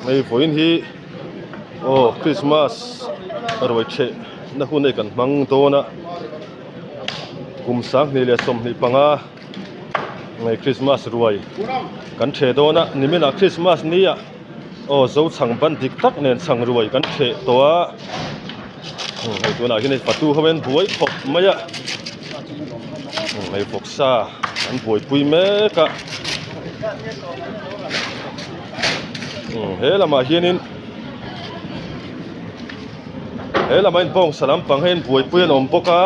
ไอ้ฝนที่คริสต์มาสอร่อยเชะนักหุ่นไอ้กันมังโตนะกุมสังนี่เลยสมนี่ปังไอ้คริสต์มาสรวยกันเชะโตนะนี่มันคริสต์มาสนี่เจ้าช่างบันดิกตักเนี่ยช่างรวยกันเชะตัวไอ้ตัวน่ะที่ในประตูเขาเป็นบวยพบไม่ไอ้พวกซาอันบวยปุยแม่กะเฮละมาเฮียนินเฮละมาอินปองสลัมปังเห็นบวยปุยนอมปกะ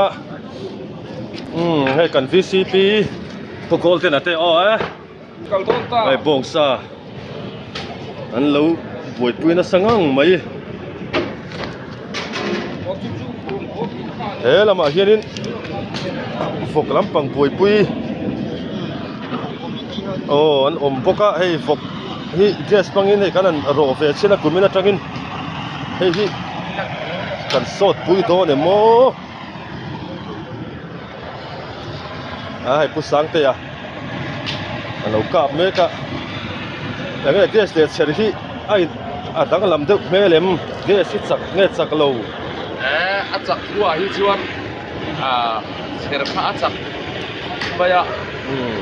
ให้กันฟิซีปีพวกโกลเทนเตไอ้ปองซาอันเราบวยปุยน่ะสังไหมเฮละมาเฮียนินพวกลำปังบวยปุยอันอมปกะให้พวกฮีเจสปังอินให้กันนั้นรอเฟชนะกุมินะจังอินให้ฮีกันสดปุยโตเนี่ยโมให้ผู้สังเตะเรากลับเมกะแต่ก็เจสเดชเชอร์ฮีไอ้ดังลำดึกเมเลมเจสสักเงยสักโลอัดสักตัวฮีจวนเสกพระอัดสักไป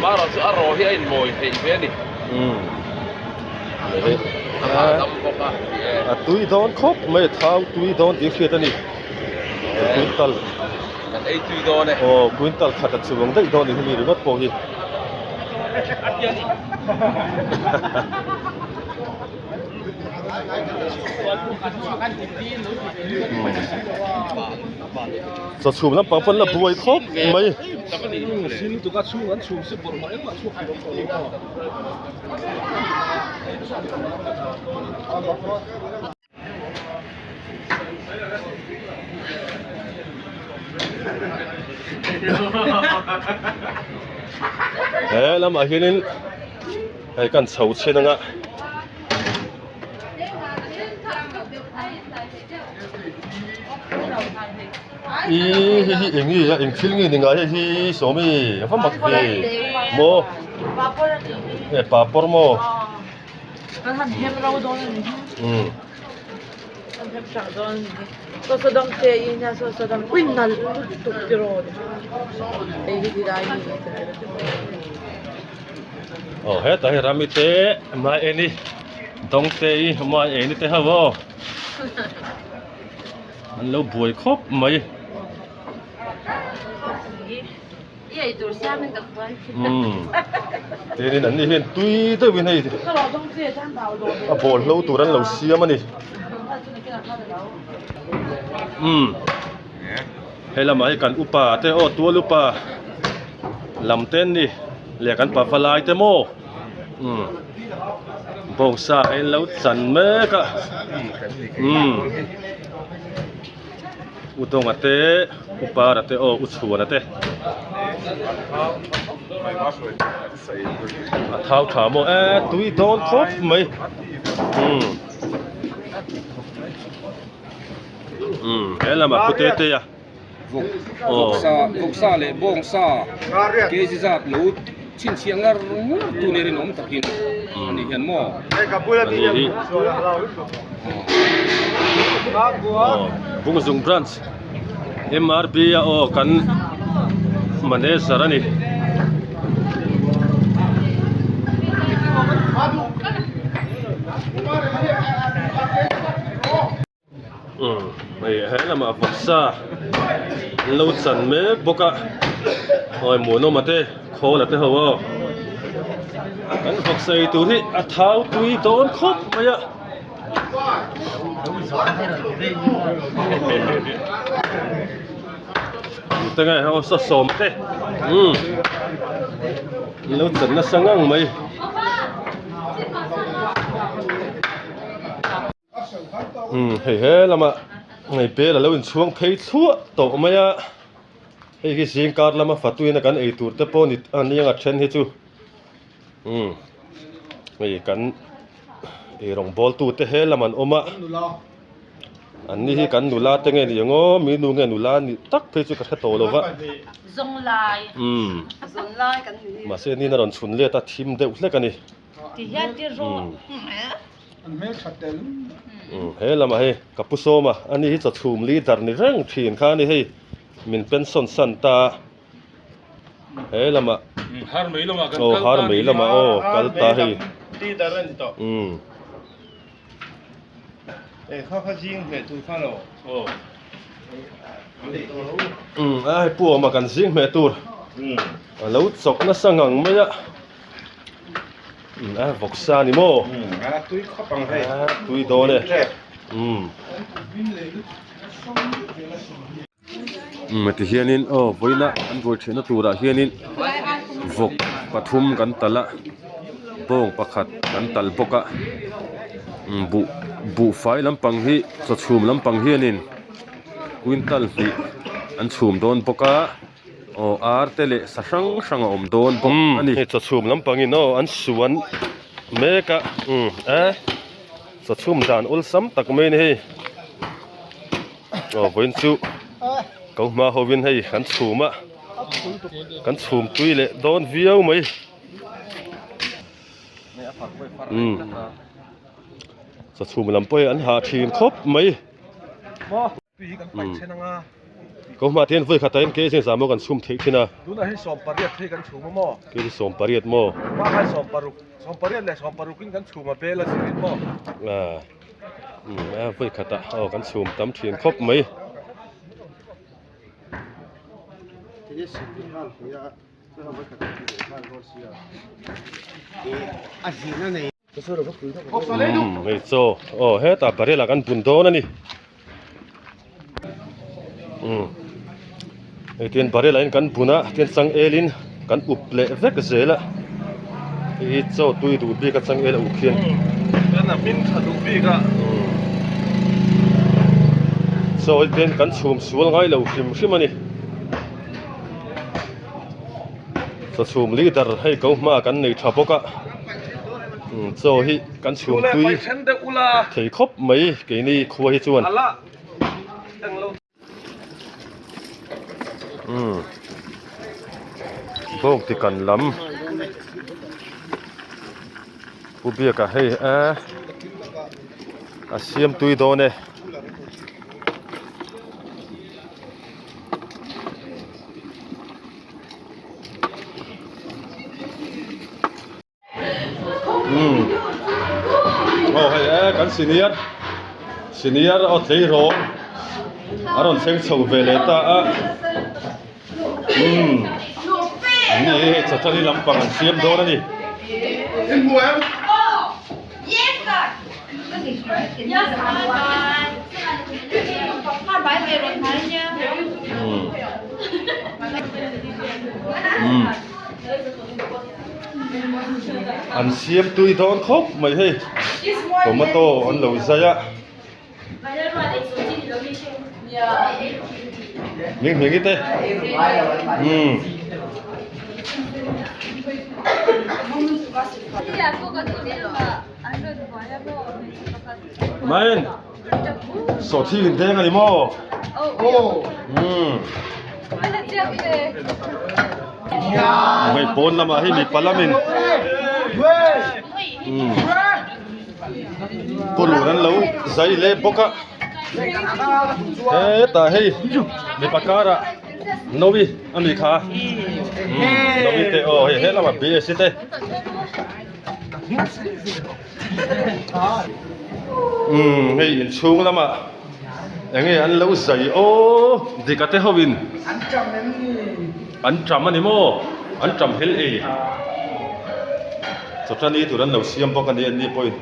มาเราจะอร่อยให้มวยให้เพื่อนดิตุยโดนครบไม่เท่าตุยโดนอีกเท่านี้ควินตัลไอ้ตุยโดนเนี่ยควินตัลขัดช่วงได้โดนอีกมีหรือไม่พอฮีสดชุ่มน้ำปังพันละบวยครบไหมSini tu kat sungan sumsi bermain masuk ke dalam. แล้วมาเห็นไอ้กันเสาเชนังอย่างนี้อย่างฟิลงี้นี่ไงที่สมัยฟังมักเฟ่โมเนี่ยปาปอร์โมHan hem raw doon Han hem siya doon. So dang siya ina so dang winnal tukiro. Hindi dahil heta ramite ma eni dongte ma eni te hawo an lo buai khop mai itu siya min dakwan. te ni nan ni hen tui te win hei bol lo turan lo siam ani hela mai kan upa te tua lupa lamten ni le kan pa falai te mo bong sa en lo chan me ka utong ate upa ate uchuan ate thao thả mo tui don khop mai hela ma putete ya vok sa le bong sa ke ji za lo chin chiang ngar tu ne rin om takin ani hian mo bung zung branch MRB ya kan manager ani hela ma faksa lo chan me boka oi mono mate khola te hawo kan faksa tu hi a thau tui don khop maya tengah hawo sa som te lo chan na sangang mai lama ngày bé là lâu in xuống thấy thua tổ mày cái gì cả lama phát tuôn cái ấy tụt tập bón anh đi ngắt chân hết chú cái cái rong ball tụt thế lama ôm อันนี้ที่กันหนูลาเตงนี่ยังอ๋อมีหนูเงินหนูลานี่ตักเพจุกระโตแล้ววะ Zong lai. Zong lai kan ni. มาเส้นนี้น่ารอนชุนเลียตาทิมเดอุเล็กันนี่ Ti hian ti ro. อันเมฆชัดเจน เฮ้ละมาเฮ้กับปุโซมาอันนี้จะชุมลีดาร์นี่เร่งทีนข้านี่เฮ้มินเป็นสนสันตาเฮ้ละมา har mai lama kan โอ้ฮาร์มีละมาโอ้กัลตาเฮ้ ตีดารันต่อเขาจริงเหตุข้าเราโอ้ ไอ้ปัวมากันซิงแม่ตูร์แล้วจกน่ะสังหังไม่ยะวกซานิโม ตุ้ยข้าปังให้ ตุยโดนเนี่ยมาที่เฮียนินโอ้ไว้นะอันกูเชนตัวระเฮียนินวกปฐุมกันตะละโป่งประคัดกันตะลปกะบุไฟลำปังฮีจะชุมลำปังเฮียนินควินตัลฮีอันชุมโดนปกะโอ้อาร์เตเลสังอมโดนปกอันนี้จะชุมลำปังฮีโนอันสวนเมกะจะชุมดานอุลซัมตักเมนฮีโอ้วินซูก็มาเขาวินให้กันชุมตุยเลยโดนวิวไหมจะชุมลำไปอันหาทีมครบไหม ปีกันไปเช่นงา ก็มาเทียนฟื้นขัดเต็นเกสิสามกันชุมเทกที่น่ะ ดูนะให้สอบปริยัติกันชูมอ เกสิสมปริยัติโม ว่าให้สอบปริยัติเลยสอบปรุกินกันชูมาเปละสิริมอ ฟื้นขัดเอากันชุมตำทีมครบไหมไม่โซ่โอ้เฮ้ตาปริยัติกันปุ่นโตนั่นนี่เตียนปริยัติกันปุ่นนะเตียนสังเอลินกันอุบเละเวกเซละอีโซ่ตุยดูบีกันสังเอลอุเคียน นั่นน่ะมินขัดูปีกะ โซ่เตียนกันชุมสวนไงเราคิมใช่ไหมนี่จะชุมลีดาร์ให้เขามากันในทับกะโซ่ฮีกันชุมตุย เช่นเดอุลา เทคบไหมเกนี่ครัวให้จวน อัลละตั้งเรา พวกที่กันล้ำผู้เบียกะให้อาเซียมตุยโดนเนี่ยโอ้ให้กันซีเนียร์เอาใจร้อนอารมณ์เซ็งโชว์เวเลต้านี่จะทำนี่ลำปังเสียมโดนนี่อันเสียมตุยโดนครบไม่ให้ผมมาโตอันเหล่าใจอะนิ่งๆงี้เต้ไม่สดที่อื่นเด้งอะไรมั่วไม่ปนละมาให้มีปลาเมนปลุนั้นเราใจเล็บปกะตาให้มีปากการะโนบิอเมริกาโนบิเตโอเฮ้ละมาเบียสิเตให้ชูงละมาอย่างงี้อันเราใส่โอ้ดีกัดเตฮวินอันจำมันนี่โมอันจำเฮลเอสุดท้ายนี้ตัวนั้นเราเสียมปกันนี่อันนี้point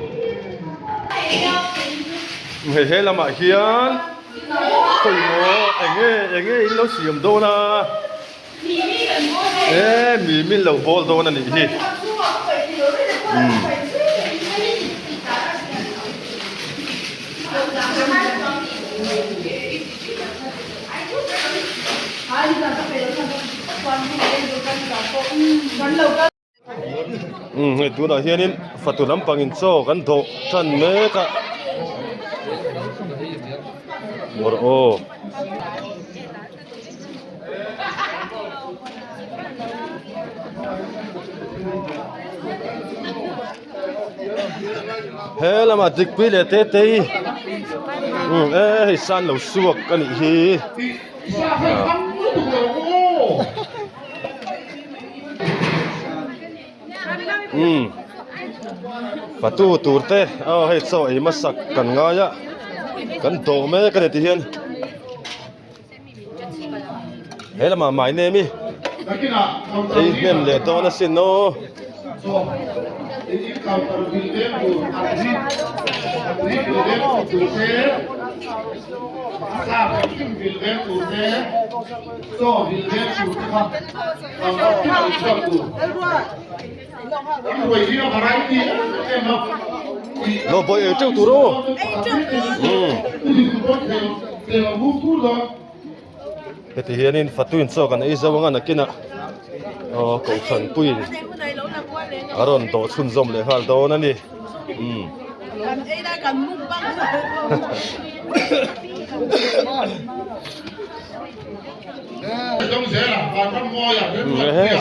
เฮ้ละมาเฮียนโอ้ยโมอย่างงี้เราเสียมโดนะมีเราบอลโดนนี่ฮีตัวน่ะเฮียนี่ฝัดตัวลำปังอินโซกันโตท่านเมกะ โอเฮละมาดิกปีเลยเตะสันเราสวกกันอีฮีประตูตูเตะเอาให้โซ่ไอ้มาสักกันง่ายะกันโตแม่กันที่เห็นเฮละมาหมายเนมิไอ้เมมเลโตนะสิโนโลบอยเจ้าตูโรเฮติเฮียนินฟัตุอินโซกันไอ้ซาวังนักกินะกูขันปุยอารอนโตชุนซอมเลยฮัลโตนั่นนี่เ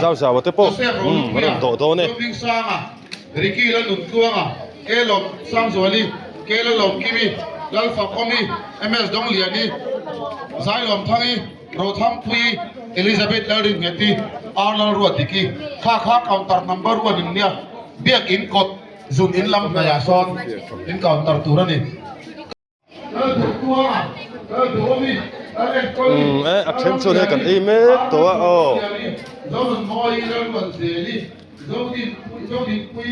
จ้าสาวเตปโปมันโตเนี่ยริกี้แล้วหนุนตัวอ่ะเกลบสามส่วนนี้เกลลบกิมีแล้วฝักคอมีMS ดงเหลียนี่สายลมทั้งนี้เราทำพุยเอลิซาเบธแล้วดิเงตีอาร์ลรัวติกีค่าคาวน์เตอร์นัมเบอร์วันนี้เบียกอินกดซูนอินลำนายาซอนอินคาวน์เตอร์ตัวนี้ตัวตัวมีอักเซนต์ส่วนให้กันไอ้เมฆตัวเราหนุนมอยแล้วหนุนเสรีเราดิพุย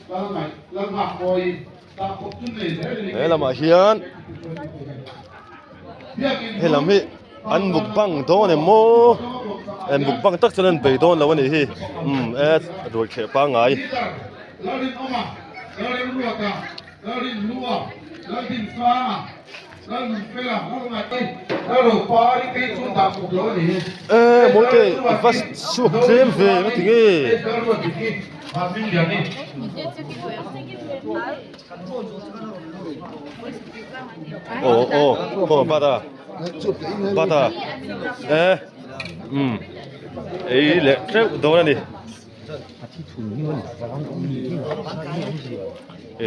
แล้วไงแล้วมาคอยตาคบจุนเลยเฮ้ยละมาเฮียนเฮ้ยละมิอันบุกบังโดนเนี่ยโมอันบุกบังตักจะนั่นไปโดนแล้ววันนี้ฮีโดยเขปังไงเราดินออกมาเราดินรัวกันเราดินรัวเราดินฟ้าเราดินเฟล่าเราไงเราหลุดฟ้าที่ปีชุนตาคุกเราดิโมเกฟัสสุดเต็มเฟไม่ถึงโอ้บาดาไอ้เล็กเจ้าโดนนี่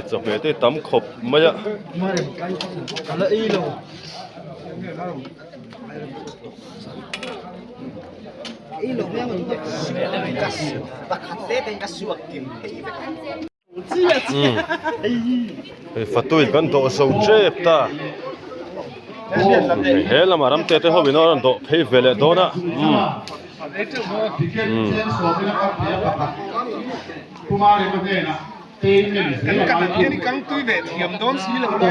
จะไปได้ตั้มขบไหมอะฟัตุยกันโตสูเจ็บตาเฮลมารำเตะเขาวินอรันโตเพย์เวลโดนะกันตุยเวทยมโดนสีเหลืองไ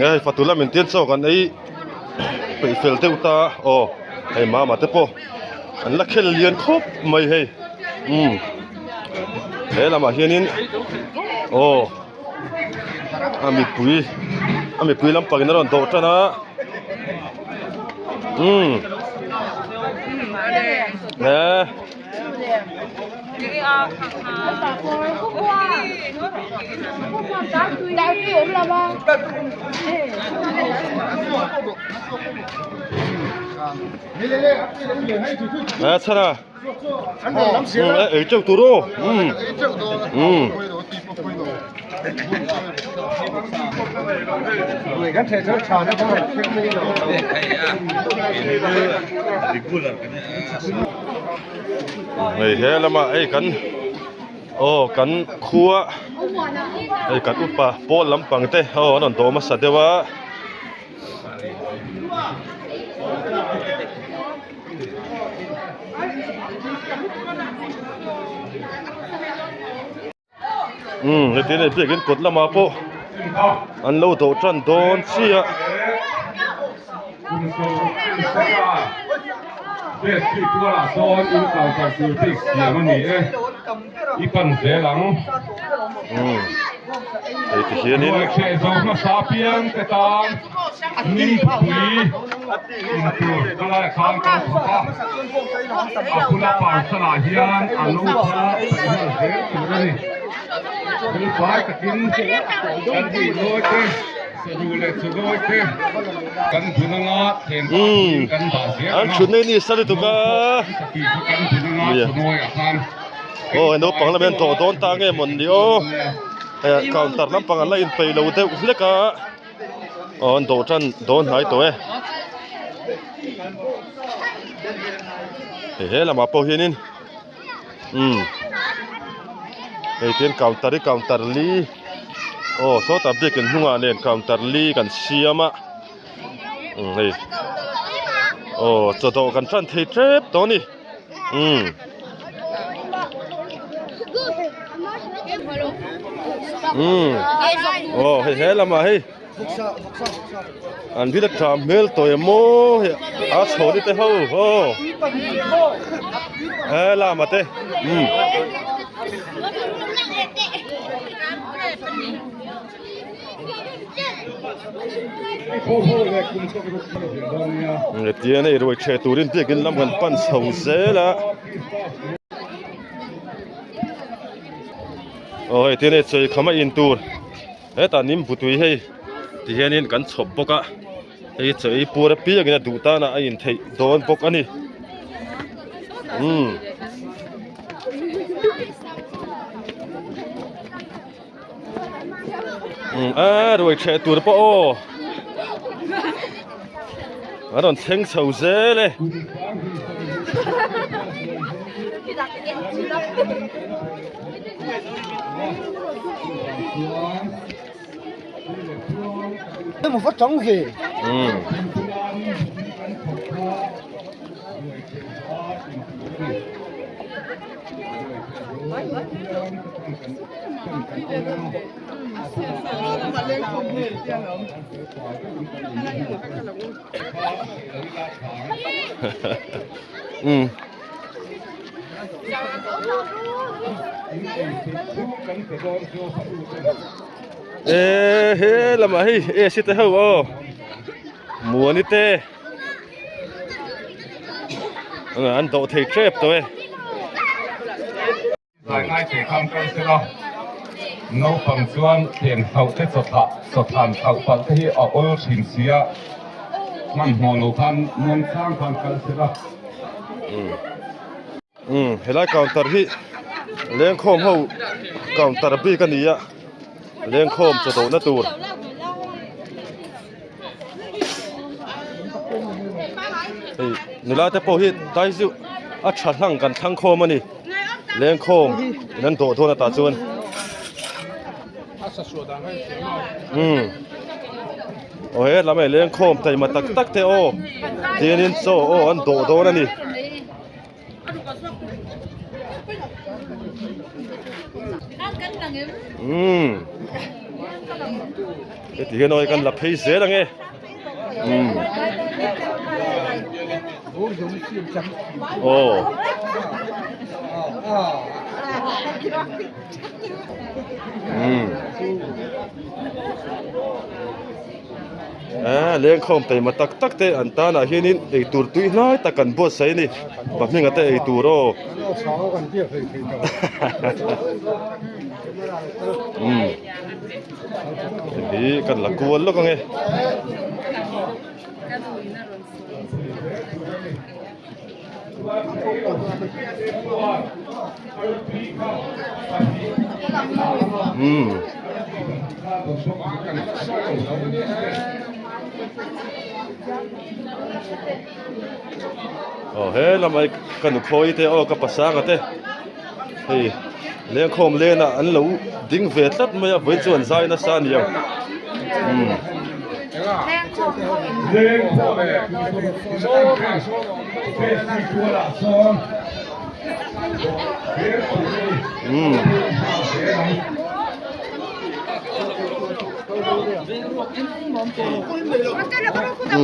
ด้ฟัตุลามันเตี้ยโซกันไอ้ไปเฟลเตอุตาไอ้มาเตปอันละเคลเลียนครบไม่ให้เฮ้ยละมาเฮียนินอามีปุยลำปางนั่นโดดนะชนะเจ้าตูโรกันเทเทชานะพ่อเฮ้ยละมาไอ้กันกันคัวไอ้กันอุปะโปลำปังเต้นั่นโตมาสัตว์เดวะไอ้ที่นี่เพื่อกินกดละมาโปอันเราโตจันโดนเสีย这最多了，早有早上就这些么你，一般这人， ไอ้ที่เฮียนี่ Rồi sẽ dùng mà sa piang cái tang ni pui in tu cái lại khang cái sao aku nak pasal ahian anu pha thế tu ni cái phải cái kín cái gì lôi cáiดูเลยสุดเลยเพื่อนกันทุนงาเห็นกันบาเสีย อันชุดนี่สะดุดตุกะ ปีกันทุนงาสุดน้อยอ่ะครับ โอ้เห็นปังละเป็นโตโดนตางเงหมดเดียวกาวตัดลำปังอะไรอินไปเราเตะเล็กะอ๋อโดนจันโดนหายตัวเฮ้ละมาโปเฮนินไอ้เทียนกาวตัดกาวตัดลีโอ้โซตับเด็กกันหัวเนี่ยกาวตัดลีกันเสียมะเฮ้โอ้จะโดนกันจันเทเจ็บตัวนี้โอ้เฮ้ละมาเฮ้อันพี่ตะทำเมลตัวโม่อาโชดิเตฮูโอ้เฮ้ละมาเตเดี๋ยวนี่รวยเชตูรินเตียกินลำกันปั้นเสาเสละโอ้ยที่นี่ช่วยขมาอินตูร์เฮ้ตอนนี้บุตรให้ที่เห็นนี่กันฉบปกะเฮ้ช่วยปูระเปียกันดูตาหน้าอินไทยโดนปกอันนี้รวยเชตูร์ปะโอ้มาโดนเชิงเสาเสเลย这么发张飞。เฮ้ละมาเฮ้สิเตฮูโอ้มัวนี่เตอันโตเทเทปตัวรายงานเกี่ยวกับการเสนอโน้ตฟังส่วนเทียนเขาเทศสถานเขาปัตที่ออกสินเสียมันหัวโลพันเมืองสร้างความการเสนอเฮลัยกาวตาร์ฮีเลี้ยงโคมเขากาวตาร์บีกันนี่อะเลี้ยงโคมจะโตน่าตัวนี่ละแต่พอฮีได้ซิอัดฉลังกันทั้งโคมมันนี่เลี้ยงโคมนั่นโตโทน่าตาชวนโอ้เฮ้ละไม่เลี้ยงโคมแต่มาตักเตโอเทียนินโซโออันโตนั่นนี่ที่น้อยกันหลับให้เสียดังไงโอ้เลี้ยงข้อมแต่มาตักเตอันตาหน้าเฮียนินไอตัวตุยน้อยตะกันบวชใส่นี่แบบนี้ก็เตไอตัวโร่นี่กันละกวนแล้วก็ไงโอ้เฮ้เราไม่กันคอยเตอกับภาษากันเตเฮ้เลี้ยงโคมเลี้ยงน่ะอันเราดิ้งเวทตัดไม่เวทส่วนใจน่ะสานยังเลี้ยงโคมเลยโซ่กันเฟสติวัลโซ่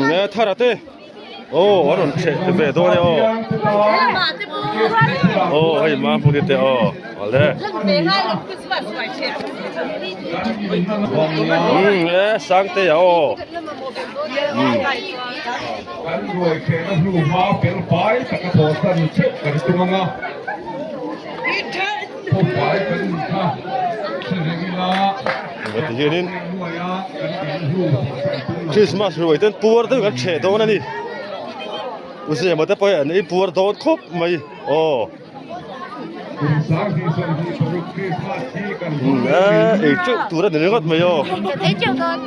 เนี่ยท่าระเตโอ้วันนั้นเชฟเบโดเนี่ยโอ้เฮ้ยมาพูดเตโอ้ มาเลยสังเตยโอกันรวยแค่น้ำลูกมาเป็นไฟตะกะโถสันเช็คกันตัวงาพบไฟเป็นค่ะเสร็จแล้ว Wat hier in รวยอ่ะกันลูก Christmas rồi tên puar tu kan che do na ni Use ma ta pa ni puar do khop mai oh คุณสามีสันติปรุคริสต์มาสที่กัน e chu tu ra ni ngot mai yo thấy chưa con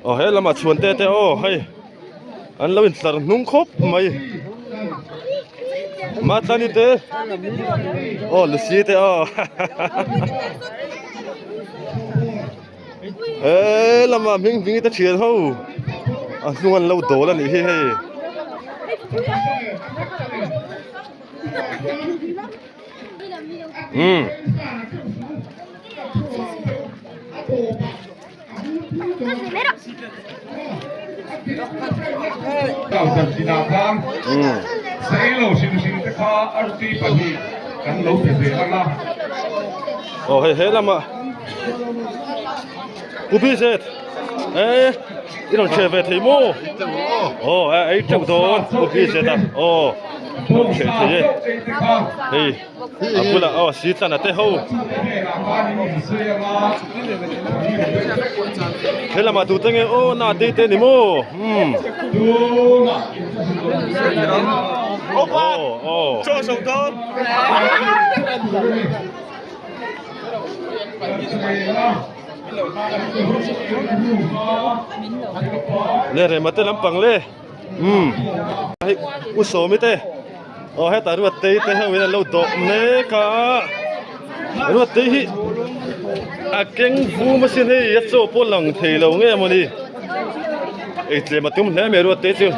oh he lama chuan te oh hai an lo in sar nung khop mai ma tani te oh lu si te oh lama ming ming ta thian ho an nuan lo do la ni he he Kau dan sinatang, saya lo sing teka arti pagi kan lo bebe lah. oh he lama ubi set iron cheve thimo oh ai chu don ubi set oh che the hey apula oh si tan ate ho he lama tu tenge oh na de te ni mo oh cho song don le re mate lampang le ai uso mi te oh he ta ruat te he wina lo do ne ka ruat te hi a keng vu ma sin he ya cho po lang thei lo nge mo ni e tle ma tum le me ruat te chu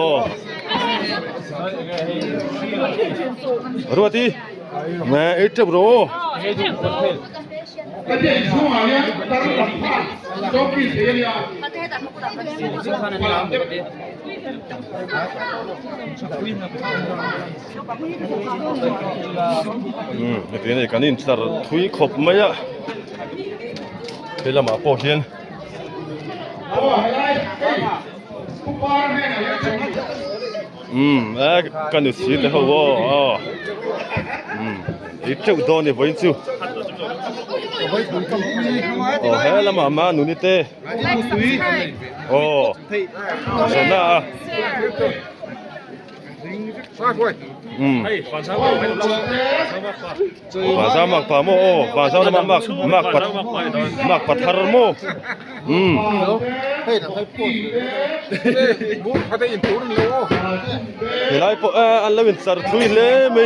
oh ruati me ite bro Jadi semua ya, taruh tempat, topi saya. cái này cái sar thui khop maya thế là mà po hiền cái này xí thế hậu ít chút đó này vẫn chưa thế là mà nụ nít xem na Bahasa mak pamo, bahasa nama mak pathar mo. Hilai po an lawin sar thui le me.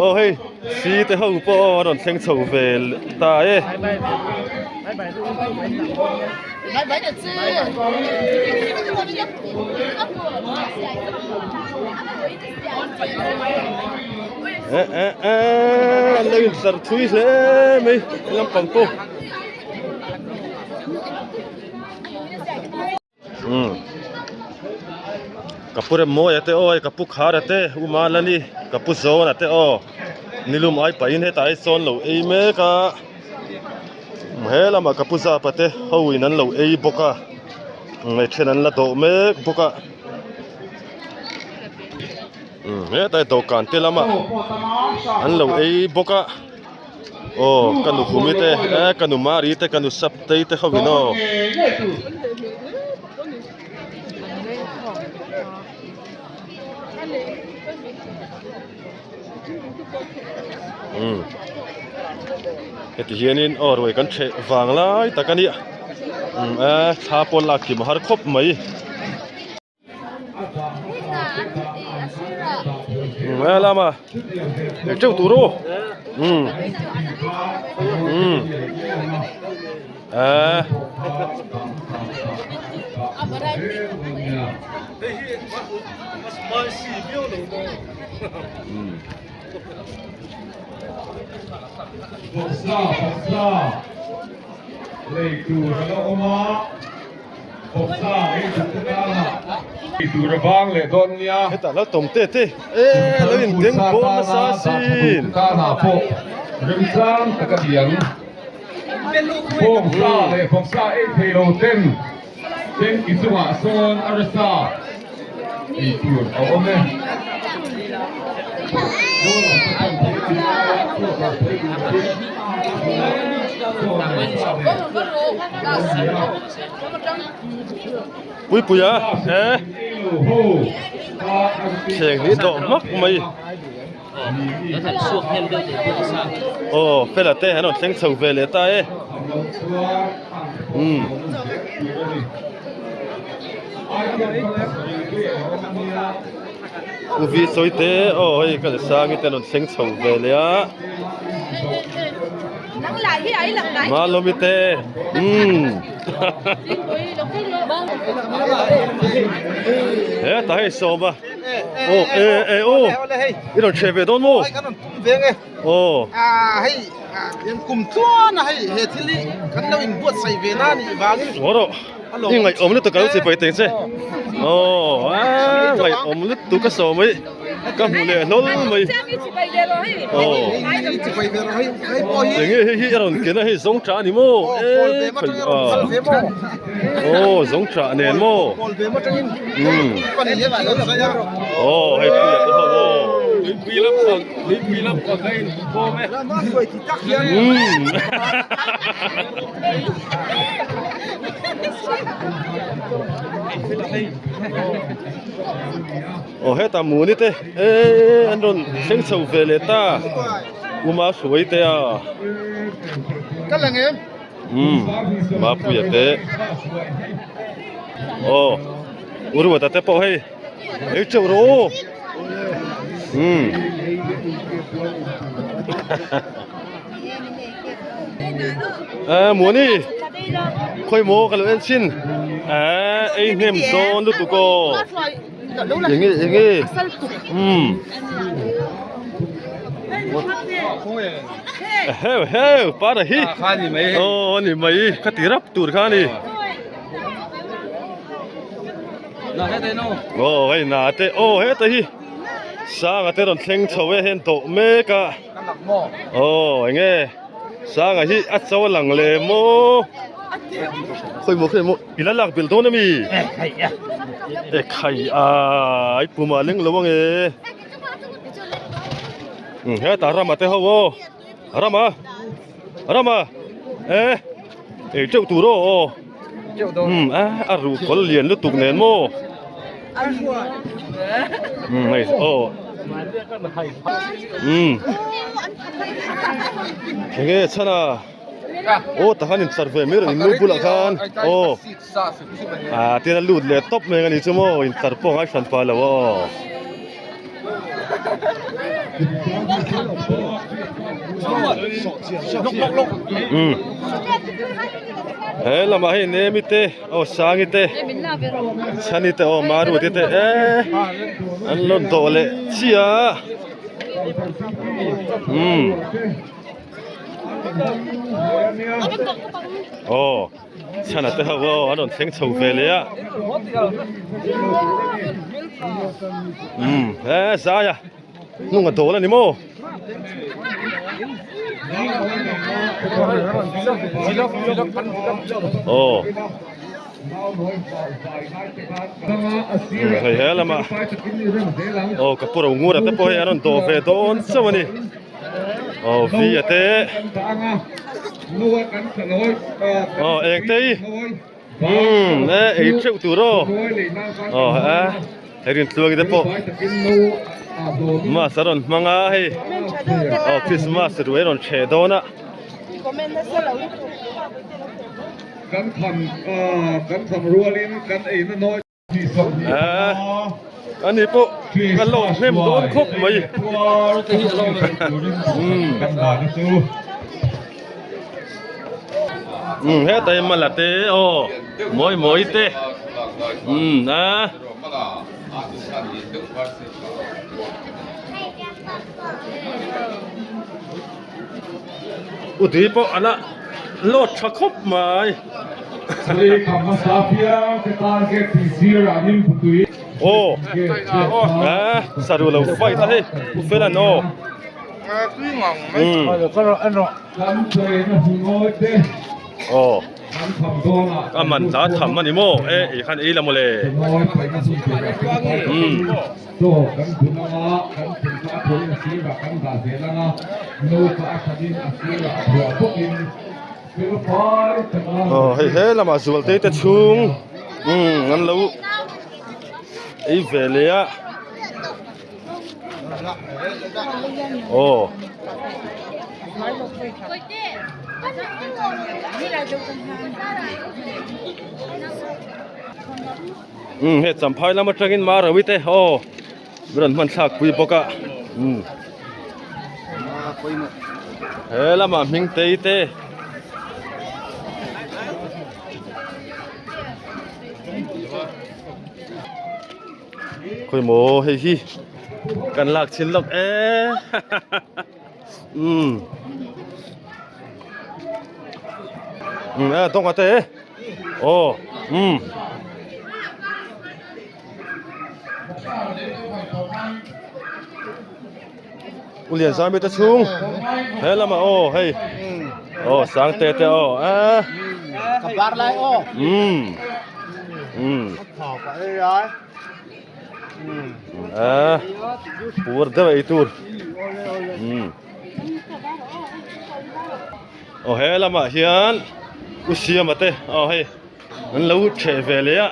Oh hey, si te hau po ron seng chou vel ta e. Bye bye được chứ. Lawin sar thui le me lampang po. Kapure mo ate oi kapu khar ate umalani kapu zone ate o nilum ai pain he tai son lo ei me ka hela ma kapu za pate hoin an lo ei boka ngai thenan la do me boka he tai do kan te lama an lo ei boka o kanu khumi te kanu mari te kanu sap te howino Eti hianin oroi kan the wang lai takani tha pon la kim har khop mai lama chau turo Itu rebang le donya. Eta la tom te lo in teng bon assassin. Kana po. Rimsang takadiang. Pom sa e thelo ten. Ten isunga son arsa. Itu awome. Pui puya Seng ni dok mak mai phela te hanon seng chau ve le ta e uvi soite hei ka sang te non seng chau ve le a Nang lại hi ai lang lại. malomite ta hei so ba i don't cheve don mo hay yan kum chuan hay he thili kan lo in buat sai ve na ni bangin ngoro ni ngai om lu to ka se pai teng se ngai om lu tu ka so mai ka hu le lol mai chi pai ve ro hay po hi hi ron ke na hi zong cha ni mo zong cha nen mo kol ve ma tangin pan ye ba lo sa ya hay pu ya to ho Pi lam kon dai po me. la ma khoi ti tak hian heta mu ni te an ron seng chau ve le ta uma suai te a kan lang em ma pu ya te uru ta te po hei ei chau ro mu ni khoi mo ka lo en sin ei nem don lu tu ko Ingi. Heu, para hi. Khani mai. Ni mai khatirap tur khani. Na he dai no. Hei na te he ta hi. Sa ga te ron thleng chowe hen to me ka. Kan lak mo. Nge. Sa ga hi a chaw lang le mo. Khoi mo ilalak bil don mi. Khai ai puma leng lo wang he ta rama te ho rama cheu tu ro ru kol lien lu tuk nen mo mai ke chana ta hanin sarve mer in lu bula khan tena lut le top me ngani chumo in tarpo ngai san pa lawo lama hi ne mi te sangi te chani te maru te an lon to le chia chana te hawo anon seng chau ve le a sa ya nunga to la ni mo hei lama kapura ngura te po he anon do ve don samani vi ate eng te ei cheu tu ro herin tluang te po ma saron manga hei Christmas ruai ron che dona kan tham rualin kan ei na noi ti som ni ani po kan lo nem don khop mai kan da ni tu he tai malate moi te นะ อุทิปอันละโลดชะคบหมาย Sri Kamasapia ketarget Sira Nim Putui โอ้นะสะดุเราไฟท่าให้อุเฟลันโอKan Sri Nahunote โอ้ Kan Kamdona ก็มันจะทำมันนี่โมอีคันอีละโมเล Noi Pai Sunti So kan Punanga kan Pinta Poi Sira kan Da Zelanga No Ka Akadin Asira Bua Pokin Purify โอ้เฮ้ละมาสวลเตตะชุงงั้นเราไอ้เวเลียโอ้เฮ็ดสัมภาระมาจังอินมาระวิเตโอ้บรันมันสักคุยปกะเฮ้ละมามิงเตเตคุยโมเฮ้ยกันลากชิ้นลอกต้องกระเตะโอ้อุเลียนสามเมตรชุงเฮ้ยละมาโอ้เฮ้ยโอ้สังเตะโอ้กับลาไรโอ้ถอดไปเลยปวดเด้อไอ้ตูนโอ้เฮ้ละมาเฮียนอุเสียมาเตะโอ้เฮ้ยมันรู้เฉยเวเลยอ่ะ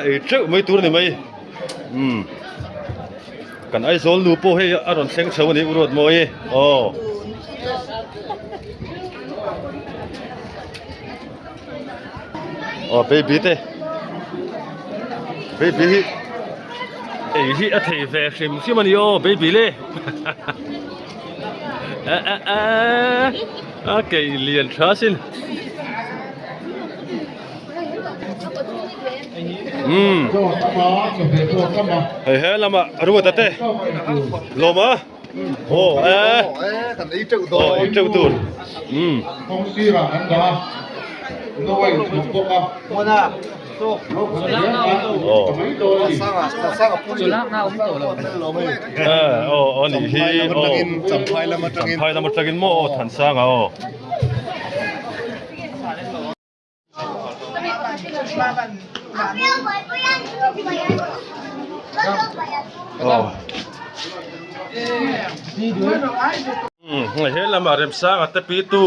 ไอ้เจ้าไม่ตูนนี่ไหมกันไอ้โซลลูโป้ให้อารมณ์เซ็งเฉยวันนี้อุดมวยโอ้เบบี้เต้Baby, he a tay fashion. See man yo, baby le. Okay, liền trusting. Hey, lama, ruột tete. Loma. Oh, thằng ý trâu đồ. Oh, trâu tuôn. Không xí là anh đó. Nó quay một cốc à. Mua nè.นี่ฮีสัมภายแล้วมาจังอินโมทันสร้างเห็นแล้วมาเริ่มสร้างแต่ปีตู้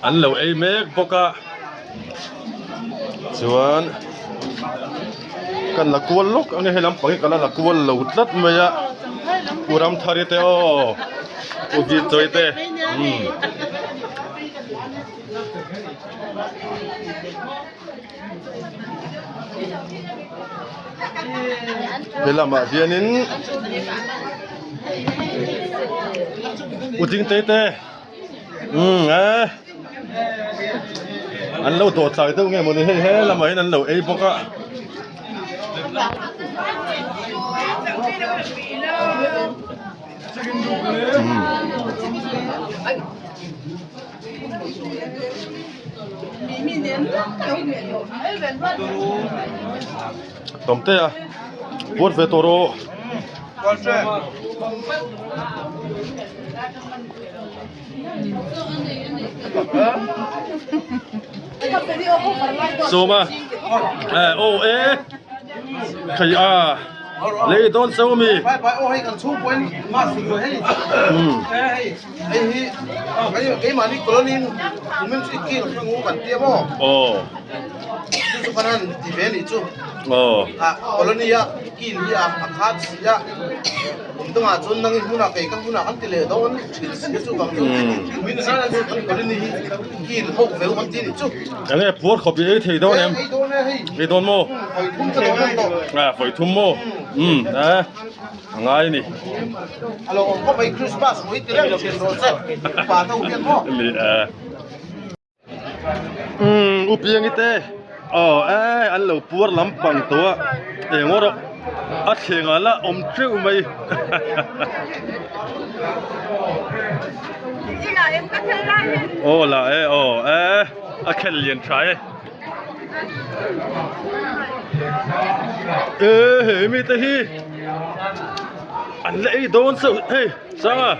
อันเราไอ้เมฆปกะส่วนกันละกวนลูกอันนี้ให้ลำปังกันละกวนหลุดลัดเมียกูรำทาริเตโอกูจีจอยเตเฮลามาเดียนินกูจิงเตเตอันเราตัวใส่ตัวไงมันเฮ้ละมาให้นั่นเราไอ้พวกอะตอมเตะปวดเวโตโรโซมาโอขยะเลยต้นเซามีไปโอ้ให้กันชูเป็นมาสิให้ไอ้มานี่กรณีมันสิกินข้างงูกันเตี้ยบ่ทุกคนนั้นที่เป็นอีจูกรณีอะกินที่อะขาดสิอะผมต้องอาจจะนั่งหุ่นอะไรกันหุ่นอะไรกันเลยต้องเยซูกังจูมินซ่ากรณีกินพวกเฟลกันที่นี่จูอย่างนี้ปวดขบยี่ที่โดนเอ็มที่โดนโม่ฝอยทุ่มโม่ง่ายนี่ฮัลโหลผมไปคริสต์มาสวันที่เรื่องเชียร์โรเซ่ป่าเต้าเทียนพ่อ อุปยังเตอันเหล่าปวดลำปังตัวงอรอัดเชียงละอมชื่อไหม โอ้ละอะแค่เรียนใช้มีแต่ฮีอันเล่โดนสุดสั่งอ่ะ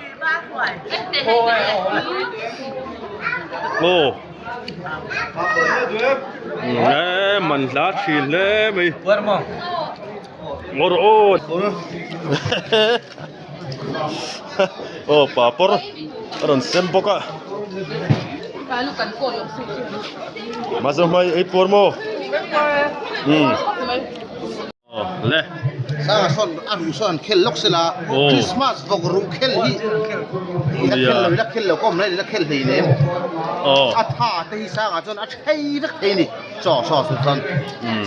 โอ้มันลาชินเลยมั้ยเปิดมั้งโอ้ป้าปอร์รอนเซมปกะมาสมัยไอ้ปอร์โมเล่ sa son anu son khel lok sela Christmas vok ru khel hi la khel lo kom la khel hi ne a tha te hi sa nga chon a thei vek thei ni cho su chon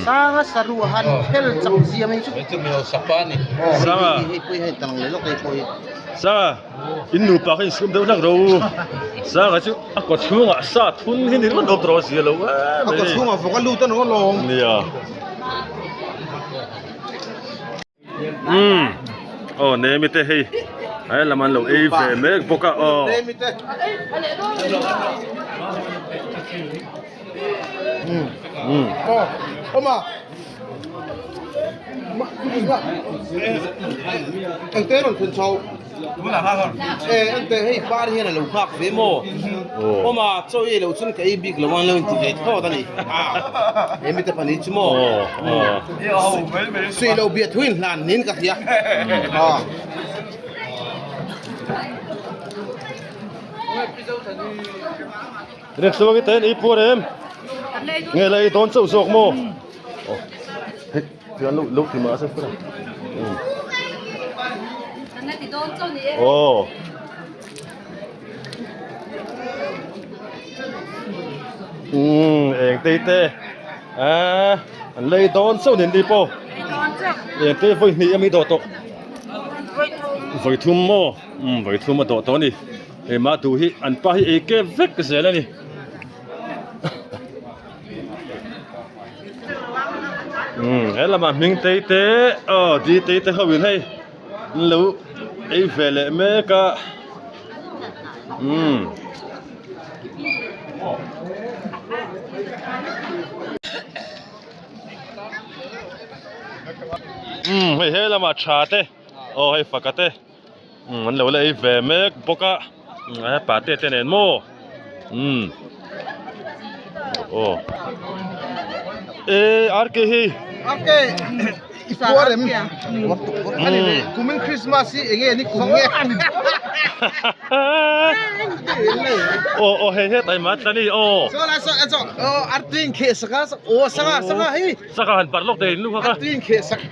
sa nga saru han khel chak ji mai chu chu mi sapa ni sa hi pui hai tang le lok ai pui sa in nu pa khin sum deu nak ro sa nga chu a ko chunga sa thun hin ni ron dop tro si lo a ko chunga vok lu tan ngo long ni yaเนมิเตให้ไอ้ละมันเราเฟเมกปกะเนมิเตมาอันเต้นคนชาวอันเต้ให้ป้าที่นั่นเราพักเฟโมมาโจ้ยเราชนกับไอ้บิ๊กเราวันเราติดท่อตอนนี้เนมิเตปนิชโมสุยเราเบียดทวินหลานนินกับเฮียเรียกสวัสดีเต้นอีปัวเอ็มเงยเลยโดนสู้สกโมเฮ้ยเพื่อนลูกที่มาสักคนโอ้เองเต้อันเลยโดนสู้นินดีโปเองเต้ฝุ่นนี่ยังไม่โดดตกฝุ่นทุ่มโมฝุ่นทุ่มมาโดดตัวนี่มาดูที่อันป้าที่เอเก็บเฟกเสียแล้วนี่เฮ้ยละมามิงเต้ดีเต้เขาวินให้รู้ไอ้เฟลเมกะเฮ้ยละมาชาเต้ให้ฟักเต้มันรู้เลยไอ้เฟลเมกปกะปาเต้เต้เนนโมอาร์เคฮีKuarem. Ani kumin Christmas si enge ni kumnge. Hey tai mat tani So artin ke saka saka hi. Saka han parlok de nu ka. Artin ke saka.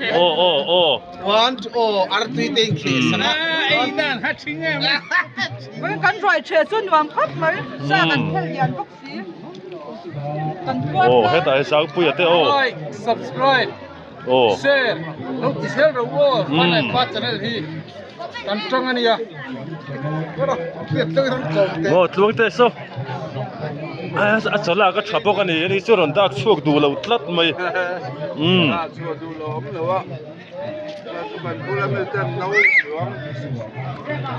Want artin ke saka. Ai dan ha chinge. Mình cần rồi chơi chun vàng khắp mấy sao cần theo dàn bốc xí cần quên hey tai sao pui ate Like, subscribe, share, notice the world. Mana buat channel hi. Kantong ani ya. Ora, lihat tu orang kau. Tuang te so. Achola ka thapok ani ni churon dak chuak du lo tlat mai. Chuak du lo lo. Kan pula melten nau luang.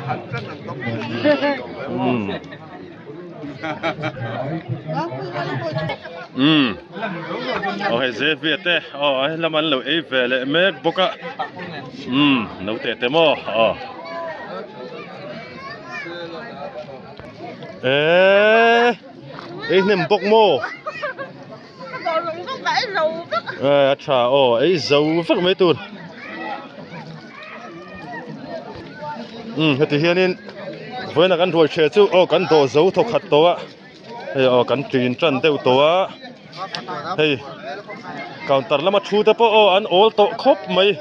Hantan antok. Ôi dễ việt thế, làm ăn lẩu ấy về lại mấy bốc ạ, nấu tệ tệ mò, ấy nem bốc mò, chả, ấy dầu phức mấy tuần, thì hiện nay với là căn thổi chơi chú, căn đồ dầu thuộc hạt đồ ạ. Kan tin chan deu to hey counter lama thu te po an all to khop mai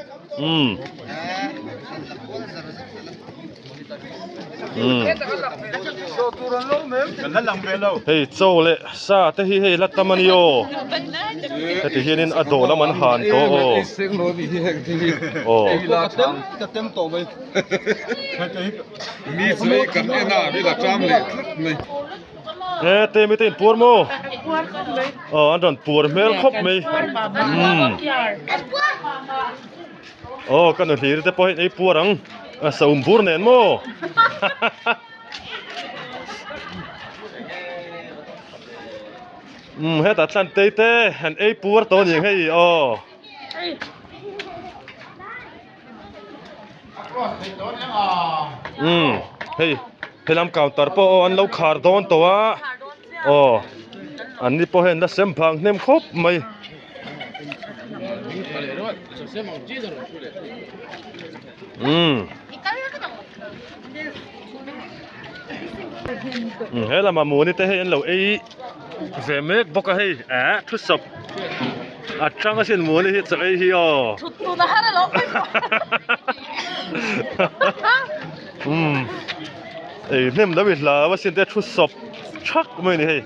hey cho le sa te hi hey latamani yo te hianin ado laman han to Tem to bai. Mi sei kan ena vi la tram le. Te mi tin pur mo an ron pur mel khop mai kan hlir te po ei purang saum bur nen mo het atlan te han ei pur to ning hei hei helam counter po an lo khar don to wa an ni po hen la sem phang nem khop mai hela ma mu ni te hen lo ei ve mek boka hei thu sop atang a sin mu ni hi chak ei hi tu na hara lo ei nem da wi la wa sin te thu sop chak mai ni hei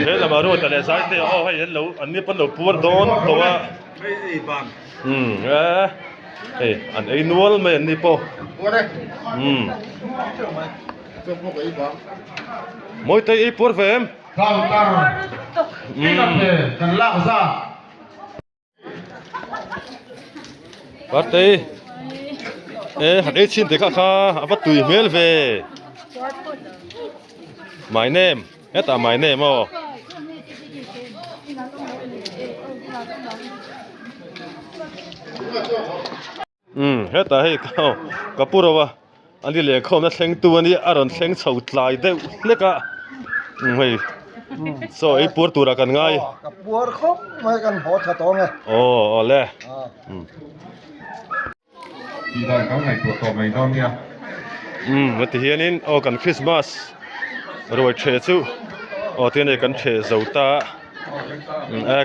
hela ma ro ta le sai te hei hen lo an ni pan lo pur don to wa an ei nual mai an ni po moi te ei pur vem Counter. Kan lak sa. Parte hat ei chin te kha awa tui mel ve my name eta my name heta hei kapurawa ani le khom na thleng tu ani aron thleng chho tlai deuh leka hei so ei pur tura kan ngai ka puar khop mai kan ho tha to nge le Di dan kang ngai to mai don nia. wa ti hianin kan Christmas roi che chu tin ei kan che zota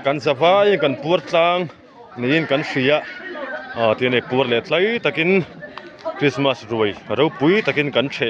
kan zawa kan pur tlang nin kan hria tin ei pur le tlai takin Christmas roi ro pui takin kan che